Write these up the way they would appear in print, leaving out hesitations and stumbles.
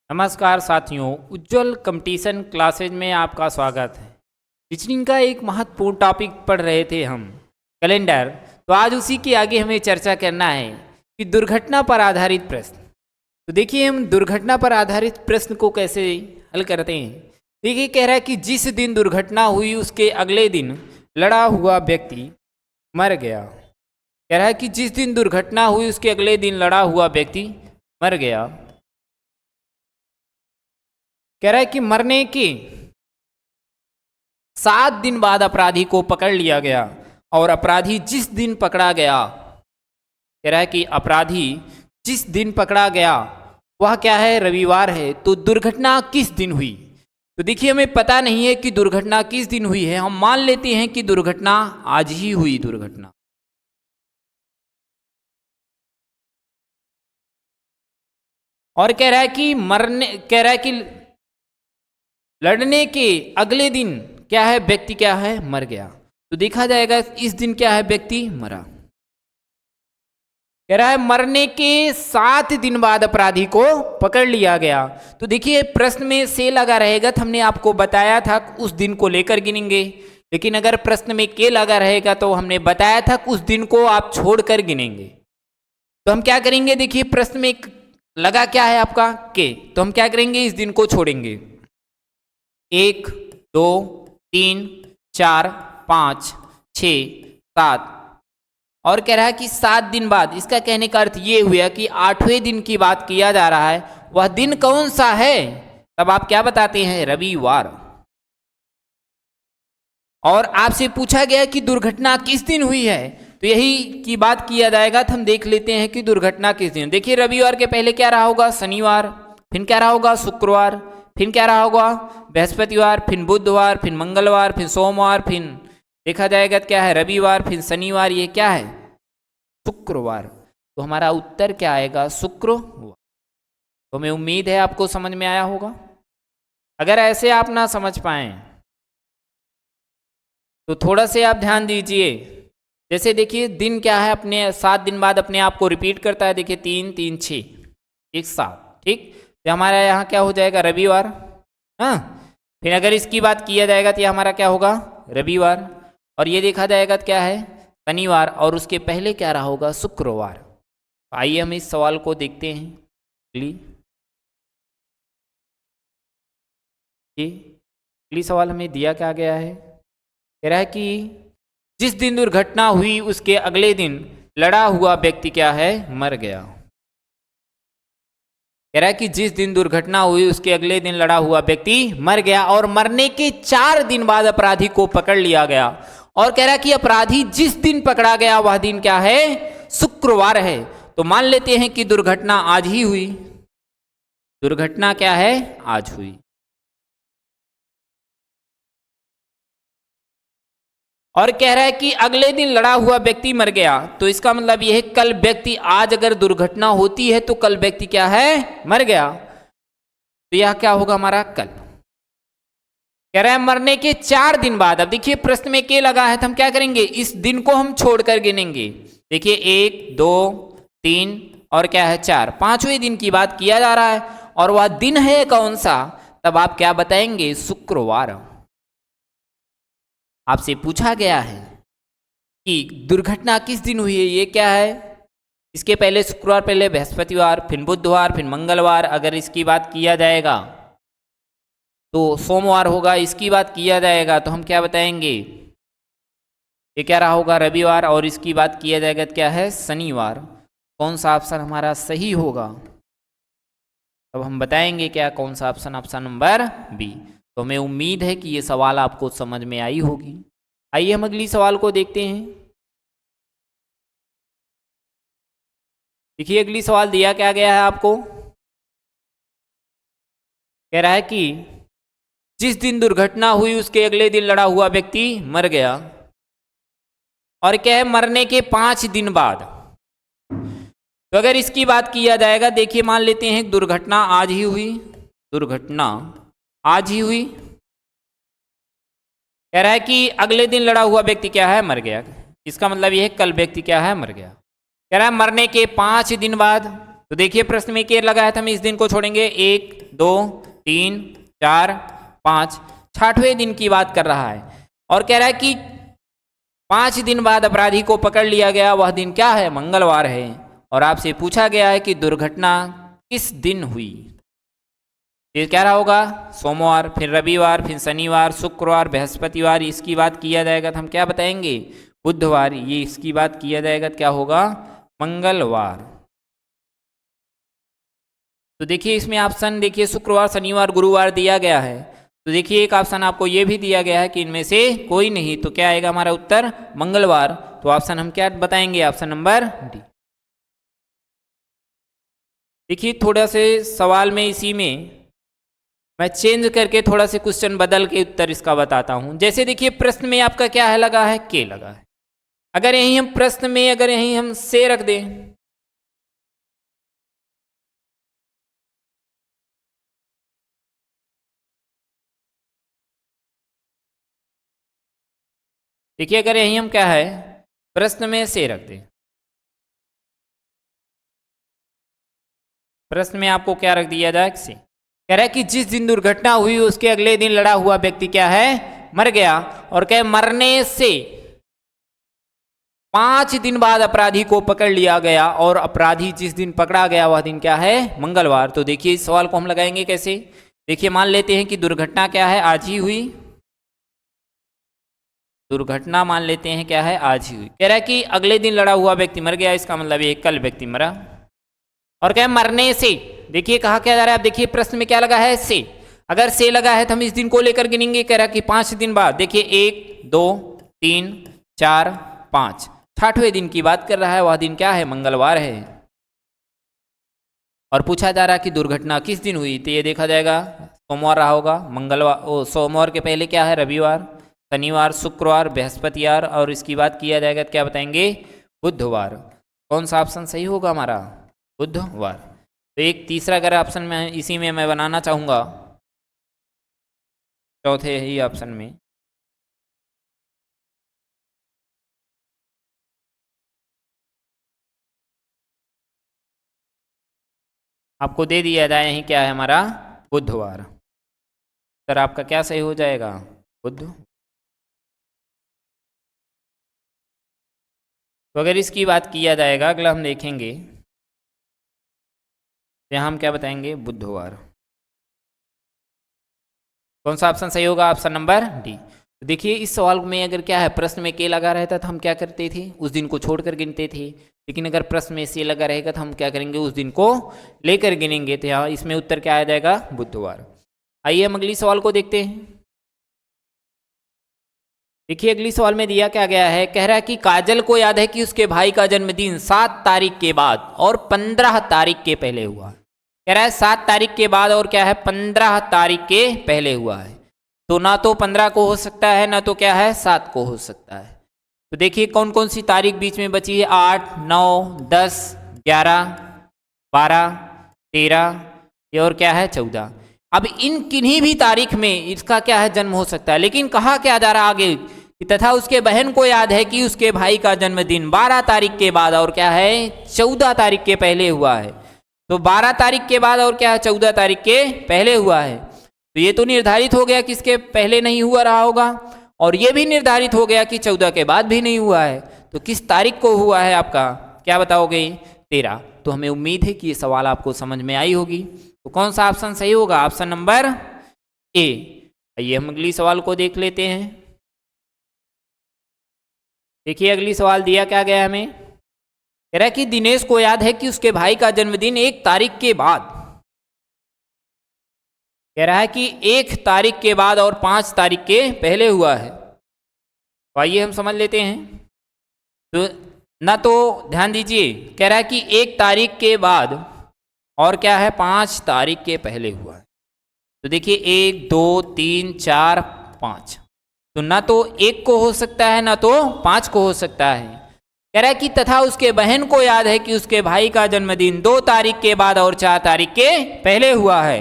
नमस्कार साथियों, उज्ज्वल competition classes में आपका स्वागत है। टीचिंग का एक महत्वपूर्ण टॉपिक पढ़ रहे थे हम, कैलेंडर। तो आज उसी के आगे हमें चर्चा करना है कि दुर्घटना पर आधारित प्रश्न। तो देखिए, हम दुर्घटना पर आधारित प्रश्न को कैसे हल करते हैं। देखिए, कह रहा है कि जिस दिन दुर्घटना हुई उसके अगले दिन लड़ा हुआ व्यक्ति मर गया। कह रहा है कि जिस दिन दुर्घटना हुई उसके अगले दिन लड़ा हुआ व्यक्ति मर गया। कह रहा है कि मरने के 7 दिन बाद अपराधी को पकड़ लिया गया और अपराधी जिस दिन पकड़ा गया, कह रहा है कि अपराधी जिस दिन पकड़ा गया वह क्या है, रविवार है। तो दुर्घटना किस दिन हुई? तो देखिए, हमें पता नहीं है कि दुर्घटना किस दिन हुई है। हम मान लेते हैं कि दुर्घटना आज ही हुई। दुर्घटना और कह रहा है कि लड़ने के अगले दिन क्या है, व्यक्ति क्या है, मर गया। तो देखा जाएगा इस दिन क्या है, व्यक्ति मरा। कह रहा है मरने के 7 दिन बाद अपराधी को पकड़ लिया गया। तो देखिए, प्रश्न में से लगा रहेगा तो हमने आपको बताया था उस दिन को लेकर गिनेंगे, लेकिन अगर प्रश्न में के लगा रहेगा तो हमने बताया था उस दिन को आप छोड़कर गिनेंगे। तो हम क्या करेंगे, देखिए प्रश्न में लगा क्या है आपका के, तो हम क्या करेंगे, इस दिन को छोड़ेंगे। 1, 2, 3, 4, 5, 6, 7 और कह रहा है कि 7 दिन बाद। इसका कहने का अर्थ ये हुआ कि 8वें दिन की बात किया जा रहा है। वह दिन कौन सा है? तब आप क्या बताते हैं, रविवार। और आपसे पूछा गया कि दुर्घटना किस दिन हुई है, तो यही की बात किया जाएगा। तो हम देख लेते हैं कि दुर्घटना किस दिन। देखिए, रविवार के पहले क्या रहा होगा, शनिवार, फिर क्या रहा होगा, शुक्रवार, फिर क्या रहा होगा, बृहस्पतिवार, फिर बुधवार, फिर मंगलवार, फिर सोमवार, फिर देखा जाएगा क्या है, रविवार, फिर शनिवार, ये क्या है, शुक्रवार। तो हमारा उत्तर क्या आएगा, शुक्रवार। तो हमें उम्मीद है आपको समझ में आया होगा। अगर ऐसे आप ना समझ पाए तो थोड़ा से आप ध्यान दीजिए। जैसे देखिए, दिन क्या है, अपने 7 दिन बाद अपने आप को रिपीट करता है। देखिए 3, 3, 6, 1, 7, ठीक। तो हमारा यहाँ क्या हो जाएगा, रविवार। हाँ, फिर अगर इसकी बात किया जाएगा तो हमारा क्या होगा, रविवार। और ये देखा जाएगा तो क्या है, शनिवार। और उसके पहले क्या रहा होगा, शुक्रवार। आइए हम इस सवाल को देखते हैं। अगली सवाल हमें दिया क्या गया है, कह रहा है कि जिस दिन दुर्घटना हुई उसके अगले दिन लड़ा हुआ व्यक्ति क्या है, मर गया। कह रहा है कि जिस दिन दुर्घटना हुई उसके अगले दिन लड़ा हुआ व्यक्ति मर गया और मरने के 4 दिन बाद अपराधी को पकड़ लिया गया। और कह रहा है कि अपराधी जिस दिन पकड़ा गया वह दिन क्या है, शुक्रवार है। तो मान लेते हैं कि दुर्घटना आज ही हुई। दुर्घटना क्या है, आज हुई। और कह रहा है कि अगले दिन लड़ा हुआ व्यक्ति मर गया। तो इसका मतलब यह है कल व्यक्ति, आज अगर दुर्घटना होती है तो कल व्यक्ति क्या है, मर गया। तो यह क्या होगा हमारा, कल। कह रहा है मरने के 4 दिन बाद। अब देखिए प्रश्न में के लगा है तो हम क्या करेंगे, इस दिन को हम छोड़कर गिनेंगे। देखिए 1, 2, 3 और क्या है 4, 5वें दिन की बात किया जा रहा है। और वह दिन है कौन सा, तब आप क्या बताएंगे, शुक्रवार। आपसे पूछा गया है कि दुर्घटना किस दिन हुई है, ये क्या है, इसके पहले शुक्रवार, पहले बृहस्पतिवार, फिर बुधवार, फिर मंगलवार। अगर इसकी बात किया जाएगा तो सोमवार होगा। इसकी बात किया जाएगा तो हम क्या बताएंगे, ये क्या रहा होगा, रविवार। और इसकी बात किया जाएगा तो क्या है, शनिवार। कौन सा ऑप्शन हमारा सही होगा, तब हम बताएंगे क्या, कौन सा ऑप्शन, ऑप्शन नंबर बी। तो हमें उम्मीद है कि ये सवाल आपको समझ में आई होगी। आइए हम अगली सवाल को देखते हैं। देखिए, अगली सवाल दिया क्या गया है आपको, कह रहा है कि जिस दिन दुर्घटना हुई उसके अगले दिन लड़ा हुआ व्यक्ति मर गया। और क्या है, मरने के 5 दिन बाद। तो अगर इसकी बात किया जाएगा, देखिए मान लेते हैं दुर्घटना आज ही हुई। दुर्घटना आज ही हुई। कह रहा है कि अगले दिन लड़ा हुआ व्यक्ति क्या है, मर गया। इसका मतलब यह है कल व्यक्ति क्या है, मर गया। कह रहा है मरने के 5 दिन बाद। तो देखिए प्रश्न में के लगाया था, हम इस दिन को छोड़ेंगे। 1, 2 3 4 5, 6वें दिन की बात कर रहा है और कह रहा है कि 5 दिन बाद अपराधी को पकड़ लिया गया। वह दिन क्या है? मंगलवार है। और आपसे पूछा गया है कि दुर्घटना किस दिन हुई? ये क्या रहा होगा? सोमवार, फिर रविवार, फिर शनिवार, शुक्रवार, बृहस्पतिवार। इसकी बात किया जाएगा तो हम क्या बताएंगे? बुधवार। ये इसकी बात किया जाएगा तो क्या होगा? मंगलवार। तो देखिए इसमें ऑप्शन देखिए शुक्रवार, शनिवार, गुरुवार दिया गया है। तो देखिए एक ऑप्शन आपको ये भी दिया गया है कि इनमें से कोई नहीं। तो क्या आएगा हमारा उत्तर? मंगलवार। तो ऑप्शन हम क्या बताएंगे? Option number D. देखिए थोड़ा से सवाल में इसी में मैं चेंज करके थोड़ा से क्वेश्चन बदल के उत्तर इसका बताता हूं। जैसे देखिए प्रश्न में आपका क्या है लगा है? के लगा है। अगर यहीं हम प्रश्न में अगर यहीं हम से रख दें, देखिए अगर यहीं हम क्या है प्रश्न में से रख दें, प्रश्न में आपको क्या रख दिया जाए? से। कह रहा है कि जिस दिन दुर्घटना हुई उसके अगले दिन लड़ा हुआ व्यक्ति क्या है? मर गया। और क्या मरने से 5 दिन बाद अपराधी को पकड़ लिया गया और अपराधी जिस दिन पकड़ा गया वह दिन क्या है? मंगलवार। तो देखिए इस सवाल को हम लगाएंगे कैसे? देखिए मान लेते हैं कि दुर्घटना क्या है? आज ही हुई। दुर्घटना मान लेते हैं क्या है? आज ही हुई। कह रहा है कि अगले दिन लड़ा हुआ व्यक्ति मर गया, इसका मतलब ये कल व्यक्ति मरा। और क्या मरने से, देखिए कहा क्या जा रहा है? आप देखिए प्रश्न में क्या लगा है? से। अगर से लगा है तो हम इस दिन को लेकर गिनेंगे। कह रहा है कि 5 दिन बाद। देखिए 1 2 3 4 5, 6वें दिन की बात कर रहा है। वह दिन क्या है? मंगलवार है। और पूछा जा रहा है कि दुर्घटना किस दिन हुई? तो ये देखा जाएगा सोमवार रहा होगा। मंगलवार सोमवार के पहले क्या है? रविवार, शनिवार, शुक्रवार, बृहस्पतिवार। और इसकी बात किया जाएगा तो क्या बताएंगे? बुधवार। कौन सा ऑप्शन सही होगा हमारा? बुधवार। तो एक तीसरा अगर ऑप्शन में इसी में मैं बनाना चाहूँगा, चौथे ही ऑप्शन में, आपको दे दिया जाए यहीं क्या है हमारा? बुधवार। सर आपका क्या सही हो जाएगा? बुध। तो अगर इसकी बात किया जाएगा अगला हम देखेंगे तो यहाँ हम क्या बताएंगे? बुधवार। कौन सा ऑप्शन सही होगा? Option number D. तो देखिए इस सवाल में अगर क्या है प्रश्न में के लगा रहता तो हम क्या करते थे? उस दिन को छोड़कर गिनते थे। लेकिन अगर प्रश्न में से लगा रहेगा तो हम क्या करेंगे? उस दिन को लेकर गिनेंगे। तो यहाँ इसमें उत्तर क्या आ जाएगा? बुधवार। आइए हम अगली सवाल को देखते हैं। देखिए अगली सवाल में दिया क्या गया है? कह रहा है कि काजल को याद है कि उसके भाई का जन्मदिन 7 तारीख के बाद और 15 तारीख के पहले हुआ। कह रहा है 7 तारीख के बाद और क्या है? 15 तारीख के पहले हुआ है। तो ना तो 15 को हो सकता है, ना तो क्या है 7 को हो सकता है। तो देखिए कौन कौन सी तारीख बीच में बची है? 8 9 10 11 12 13 ये और क्या है? 14। अब इन किन्हीं भी तारीख में इसका क्या है? जन्म हो सकता है। लेकिन कहा क्या जा रहा आगे? तथा उसके बहन को याद है कि उसके भाई का जन्मदिन 12 तारीख के बाद और क्या है? 14 तारीख के पहले हुआ है। तो 12 तारीख के बाद और क्या है? 14 तारीख के पहले हुआ है। तो ये तो निर्धारित हो गया किसके पहले नहीं हुआ रहा होगा, और ये भी निर्धारित हो गया कि 14 के बाद भी नहीं हुआ है। तो किस तारीख को हुआ है आपका? क्या बताओगे? 13। तो हमें उम्मीद है कि ये सवाल आपको समझ में आई होगी। तो कौन सा ऑप्शन सही होगा? Option number A. आइए हम अगली सवाल को देख लेते हैं। देखिए अगली सवाल दिया क्या गया हमें? कह रहा है कि दिनेश को याद है कि उसके भाई का जन्मदिन 1 तारीख के बाद। कह रहा है कि 1 तारीख के बाद और 5 तारीख के पहले हुआ है। तो आइए हम समझ लेते हैं। तो ना तो ध्यान दीजिए, कह रहा है कि 1 तारीख के बाद और क्या है? 5 तारीख के पहले हुआ है। तो देखिए 1 2 3 4 5। तो ना तो 1 को हो सकता है, ना तो 5 को हो सकता है। कह रहा है कि तथा उसके बहन को याद है कि उसके भाई का जन्मदिन 2 तारीख के बाद और 4 तारीख के पहले हुआ है।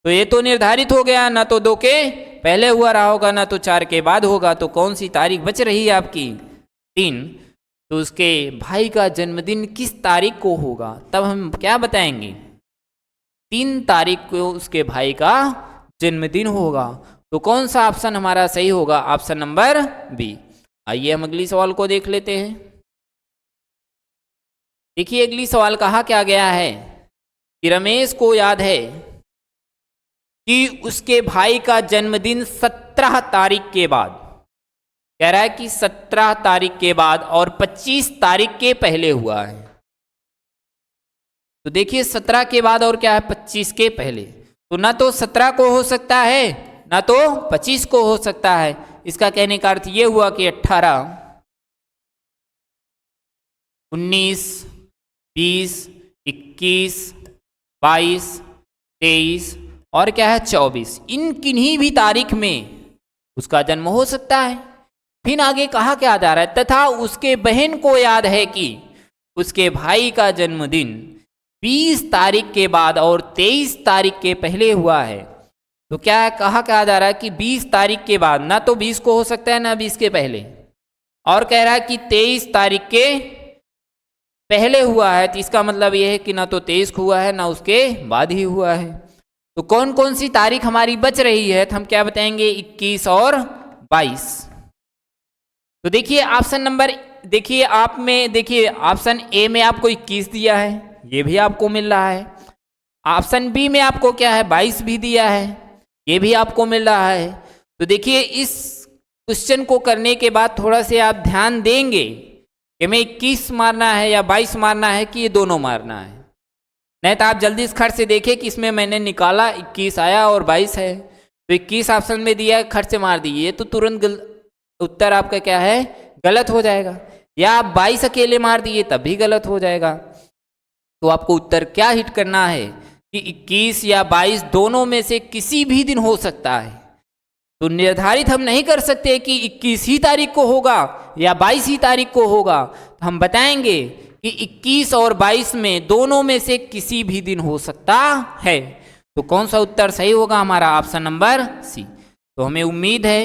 तो ये तो निर्धारित हो गया, ना तो 2 के पहले हुआ रहा होगा, ना तो 4 के बाद होगा। तो कौन सी तारीख बच रही है आपकी? 3। तो उसके भाई का जन्मदिन किस तारीख को होगा? तब हम क्या बताएंगे? 3 तारीख को उसके भाई का जन्मदिन होगा। तो कौन सा ऑप्शन हमारा सही होगा? Option number B. आइए हम अगली सवाल को देख लेते हैं। देखिए अगली सवाल कहा क्या गया है कि रमेश को याद है कि उसके भाई का जन्मदिन 17 तारीख के बाद, कह रहा है कि 17 तारीख के बाद और 25 तारीख के पहले हुआ है। तो देखिए 17 के बाद और क्या है 25 के पहले, तो ना तो 17 को हो सकता है ना तो 25 को हो सकता है। इसका कहने का अर्थ ये हुआ कि 18, 19, 20, 21, 22, 23 और क्या है 24, इन किन्हीं भी तारीख में उसका जन्म हो सकता है। फिर आगे कहा क्या जा रहा है, तथा उसके बहन को याद है कि उसके भाई का जन्मदिन 20 तारीख के बाद और 23 तारीख के पहले हुआ है। तो क्या है, कहा क्या जा रहा है कि 20 तारीख के बाद, ना तो 20 को हो सकता है ना 20 के पहले, और कह रहा है कि 23 तारीख के पहले हुआ है। तो इसका मतलब यह है कि ना तो 23 को हुआ है ना उसके बाद ही हुआ है। तो कौन कौन सी तारीख हमारी बच रही है? तो हम क्या बताएंगे 21 और 22। तो देखिए ऑप्शन नंबर, देखिए आप में, देखिए ऑप्शन ए में आपको 21 दिया है, ये भी आपको मिल रहा है। ऑप्शन बी में आपको क्या है 22 भी दिया है, ये भी आपको मिल रहा है। तो देखिए इस क्वेश्चन को करने के बाद थोड़ा से आप ध्यान देंगे कि मैं 21 मारना है या 22 मारना है कि ये दोनों मारना है। नहीं तो आप जल्दी इस खर्च से देखें कि इसमें मैंने निकाला 21 आया और 22 है, तो 21 ऑप्शन में दिया खर्च से मार दिए, तो तुरंत उत्तर आपका क्या है गलत हो जाएगा। या आप 22 अकेले मार दिए तब भी गलत हो जाएगा। तो आपको उत्तर क्या हिट करना है कि 21 या 22 दोनों में से किसी भी दिन हो सकता है। तो निर्धारित हम नहीं कर सकते कि 21 ही तारीख को होगा या 22 ही तारीख को होगा। तो हम बताएंगे कि 21 और 22 में दोनों में से किसी भी दिन हो सकता है। तो कौन सा उत्तर सही होगा? हमारा ऑप्शन नंबर सी। तो हमें उम्मीद है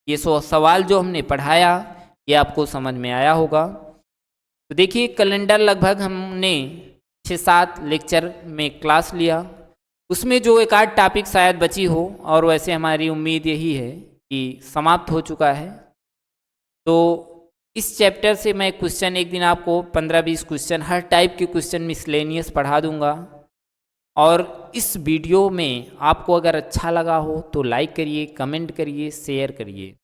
ये सवाल जो हमने पढ़ाया ये आपको समझ में आया होगा। तो देखिए कैलेंडर लगभग हमने 6-7 लेक्चर में क्लास लिया, उसमें जो एक आध टॉपिक शायद बची हो, और वैसे हमारी उम्मीद यही है कि समाप्त हो चुका है। तो इस चैप्टर से मैं क्वेश्चन एक दिन आपको 15-20 क्वेश्चन, हर टाइप के क्वेश्चन मिसलेनियस पढ़ा दूंगा। और इस वीडियो में आपको अगर अच्छा लगा हो तो लाइक करिए, कमेंट करिए, शेयर करिए।